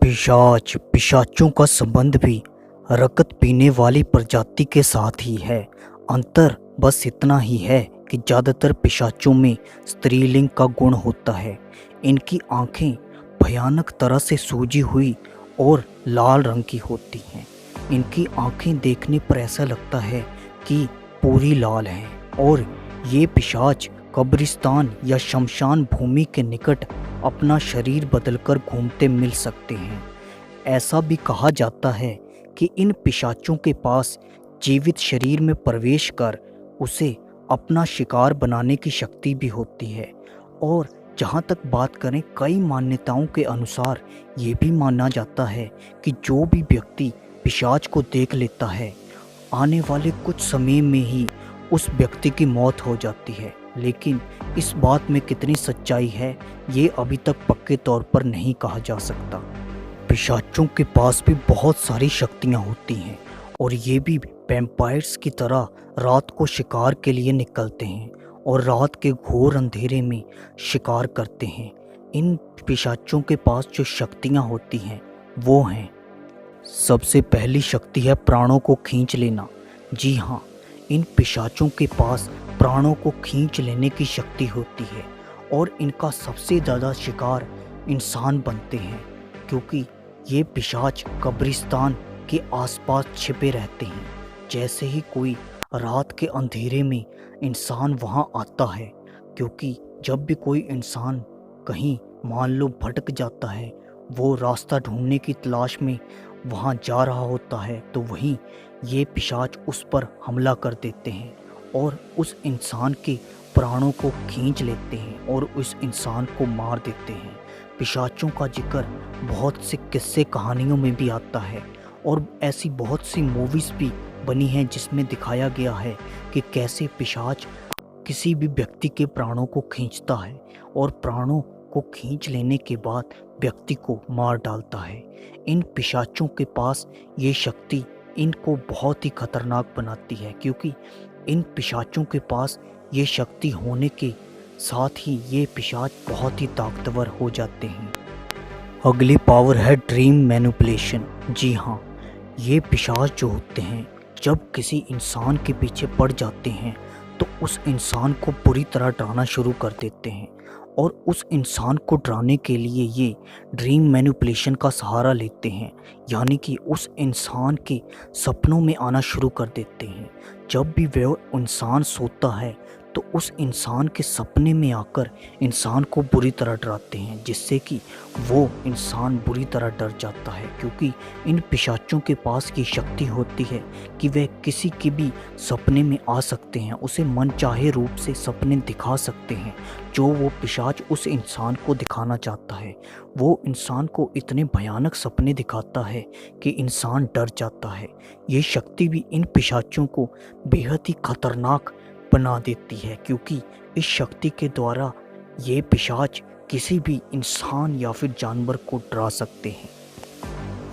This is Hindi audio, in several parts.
पिशाचों का संबंध भी रकत पीने वाली प्रजाति के साथ ही है। अंतर बस इतना ही है कि ज़्यादातर पिशाचों में स्त्रीलिंग का गुण होता है। इनकी आंखें भयानक तरह से सूजी हुई और लाल रंग की होती हैं। इनकी आंखें देखने पर ऐसा लगता है कि पूरी लाल हैं और ये पिशाच कब्रिस्तान या शमशान भूमि के निकट अपना शरीर बदलकर घूमते मिल सकते हैं। ऐसा भी कहा जाता है कि इन पिशाचों के पास जीवित शरीर में प्रवेश कर उसे अपना शिकार बनाने की शक्ति भी होती है। और जहाँ तक बात करें, कई मान्यताओं के अनुसार ये भी माना जाता है कि जो भी व्यक्ति पिशाच को देख लेता है, आने वाले कुछ समय में ही उस व्यक्ति की मौत हो जाती है। लेकिन इस बात में कितनी सच्चाई है, ये अभी तक पक्के तौर पर नहीं कहा जा सकता। पिशाचों के पास भी बहुत सारी शक्तियाँ होती हैं और ये भी वैम्पायर्स की तरह रात को शिकार के लिए निकलते हैं और रात के घोर अंधेरे में शिकार करते हैं। इन पिशाचों के पास जो शक्तियाँ होती हैं वो हैं, सबसे पहली शक्ति है प्राणों को खींच लेना। जी हाँ, इन पिशाचों के पास प्राणों को खींच लेने की शक्ति होती है और इनका सबसे ज़्यादा शिकार इंसान बनते हैं, क्योंकि ये पिशाच कब्रिस्तान के आसपास छिपे रहते हैं। जैसे ही कोई रात के अंधेरे में इंसान वहाँ आता है, क्योंकि जब भी कोई इंसान कहीं मान लो भटक जाता है, वो रास्ता ढूंढने की तलाश में वहाँ जा रहा होता है, तो वहीं ये पिशाच उस पर हमला कर देते हैं और उस इंसान के प्राणों को खींच लेते हैं और उस इंसान को मार देते हैं। पिशाचों का जिक्र बहुत से किस्से कहानियों में भी आता है और ऐसी बहुत सी मूवीज़ भी बनी हैं जिसमें दिखाया गया है कि कैसे पिशाच किसी भी व्यक्ति के प्राणों को खींचता है और प्राणों को खींच लेने के बाद व्यक्ति को मार डालता है। इन पिशाचों के पास ये शक्ति इनको बहुत ही खतरनाक बनाती है, क्योंकि इन पिशाचों के पास ये शक्ति होने के साथ ही ये पिशाच बहुत ही ताकतवर हो जाते हैं। अगली पावर है ड्रीम मैनिपुलेशन। जी हाँ, ये पिशाच जो होते हैं, जब किसी इंसान के पीछे पड़ जाते हैं तो उस इंसान को बुरी तरह डराना शुरू कर देते हैं और उस इंसान को डराने के लिए ये ड्रीम मैनिपुलेशन का सहारा लेते हैं, यानी कि उस इंसान के सपनों में आना शुरू कर देते हैं। जब भी वह इंसान सोता है तो उस इंसान के सपने में आकर इंसान को बुरी तरह डराते हैं, जिससे कि वो इंसान बुरी तरह डर जाता है। क्योंकि इन पिशाचों के पास ये शक्ति होती है कि वह किसी के भी सपने में आ सकते हैं, उसे मनचाहे रूप से सपने दिखा सकते हैं जो वो पिशाच उस इंसान को दिखाना चाहता है। वो इंसान को इतने भयानक सपने दिखाता है कि इंसान डर जाता है। ये शक्ति भी इन पिशाचों को बेहद ही खतरनाक बना देती है, क्योंकि इस शक्ति के द्वारा ये पिशाच किसी भी इंसान या फिर जानवर को डरा सकते हैं।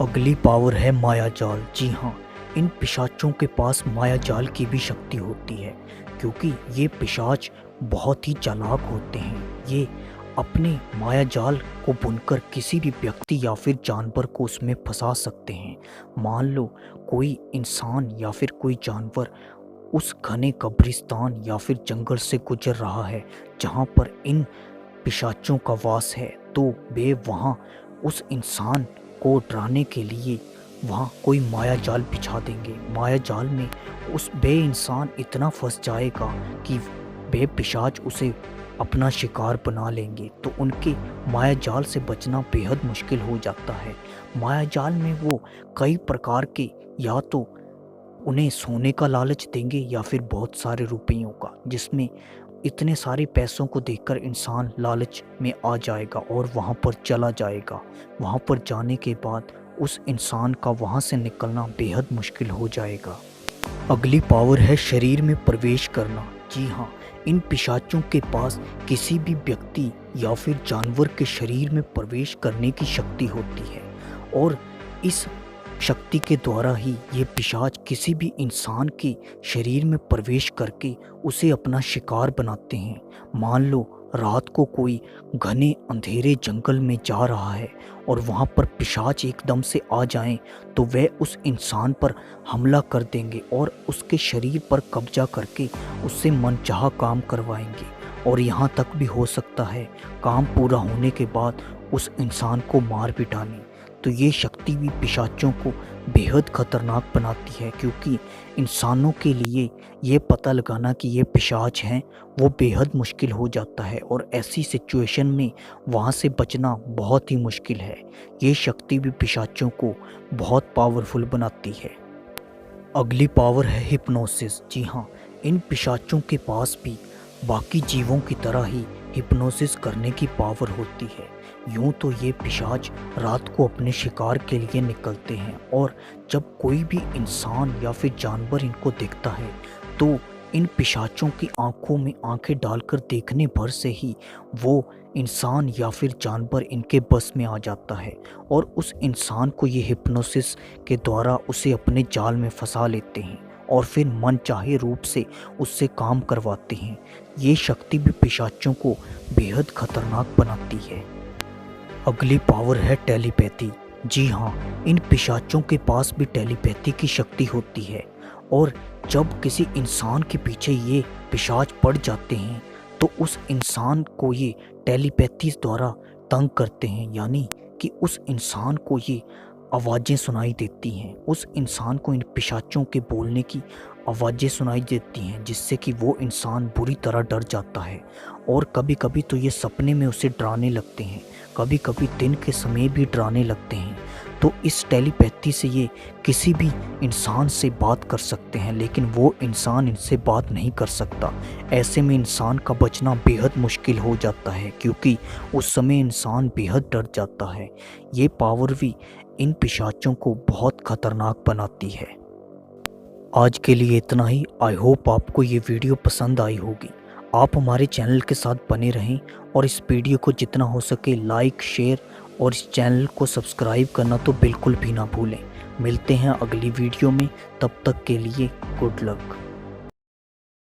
अगली पावर है मायाजाल। जी हाँ, इन पिशाचों के पास मायाजाल की भी शक्ति होती है, क्योंकि ये पिशाच बहुत ही चालाक होते हैं। ये अपने मायाजाल को बुनकर किसी भी व्यक्ति या फिर जानवर को उसमें फंसा सकते हैं। मान लो कोई इंसान या फिर कोई जानवर उस घने कब्रिस्तान या फिर जंगल से गुजर रहा है जहाँ पर इन पिशाचों का वास है, तो वे वहाँ उस इंसान को डराने के लिए वहाँ कोई मायाजाल बिछा देंगे। मायाजाल में उस बे इंसान इतना फंस जाएगा कि बे पिशाच उसे अपना शिकार बना लेंगे, तो उनके मायाजाल से बचना बेहद मुश्किल हो जाता है। मायाजाल में वो कई प्रकार के, या तो उन्हें सोने का लालच देंगे या फिर बहुत सारे रुपयों का, जिसमें इतने सारे पैसों को देखकर इंसान लालच में आ जाएगा और वहाँ पर चला जाएगा। वहाँ पर जाने के बाद उस इंसान का वहाँ से निकलना बेहद मुश्किल हो जाएगा। अगली पावर है शरीर में प्रवेश करना। जी हाँ, इन पिशाचों के पास किसी भी व्यक्ति या फिर जानवर के शरीर में प्रवेश करने की शक्ति होती है और इस शक्ति के द्वारा ही ये पिशाच किसी भी इंसान के शरीर में प्रवेश करके उसे अपना शिकार बनाते हैं। मान लो रात को कोई घने अंधेरे जंगल में जा रहा है और वहाँ पर पिशाच एकदम से आ जाएं तो वह उस इंसान पर हमला कर देंगे और उसके शरीर पर कब्जा करके उससे मनचाहा काम करवाएंगे। और यहाँ तक भी हो सकता है काम पूरा होने के बाद उस इंसान को मार भी डालें। तो ये शक्ति भी पिशाचों को बेहद खतरनाक बनाती है, क्योंकि इंसानों के लिए ये पता लगाना कि ये पिशाच हैं वो बेहद मुश्किल हो जाता है और ऐसी सिचुएशन में वहाँ से बचना बहुत ही मुश्किल है। ये शक्ति भी पिशाचों को बहुत पावरफुल बनाती है। अगली पावर है हिप्नोसिस। जी हाँ, इन पिशाचों के पास भी बाकी जीवों की तरह ही हिप्नोसिस करने की पावर होती है। यूं तो ये पिशाच रात को अपने शिकार के लिए निकलते हैं और जब कोई भी इंसान या फिर जानवर इनको दिखता है तो इन पिशाचों की आंखों में आंखें डालकर देखने भर से ही वो इंसान या फिर जानवर इनके बस में आ जाता है और उस इंसान को ये हिप्नोसिस के द्वारा उसे अपने जाल में फंसा लेते हैं और फिर मनचाहे रूप से उससे काम करवाते हैं। ये शक्ति भी पिशाचों को बेहद खतरनाक बनाती है। अगली पावर है टेलीपैथी। जी हाँ, इन पिशाचों के पास भी टेलीपैथी की शक्ति होती है और जब किसी इंसान के पीछे ये पिशाच पड़ जाते हैं तो उस इंसान को ये टेलीपैथी द्वारा तंग करते हैं, यानी कि उस इंसान को ये आवाज़ें सुनाई देती हैं। उस इंसान को इन पिशाचों के बोलने की आवाज़ें सुनाई देती हैं जिससे कि वो इंसान बुरी तरह डर जाता है और कभी कभी तो ये सपने में उसे डराने लगते हैं, कभी कभी दिन के समय भी डराने लगते हैं। तो इस टेलीपैथी से ये किसी भी इंसान से बात कर सकते हैं, लेकिन वो इंसान इनसे बात नहीं कर सकता। ऐसे में इंसान का बचना बेहद मुश्किल हो जाता है क्योंकि उस समय इंसान बेहद डर जाता है। ये पावर भी इन पिशाचों को बहुत खतरनाक बनाती है। आज के लिए इतना ही। आई होप आपको ये वीडियो पसंद आई होगी। आप हमारे चैनल के साथ बने रहें और इस वीडियो को जितना हो सके लाइक, शेयर और इस चैनल को सब्सक्राइब करना तो बिल्कुल भी ना भूलें। मिलते हैं अगली वीडियो में, तब तक के लिए गुड लक।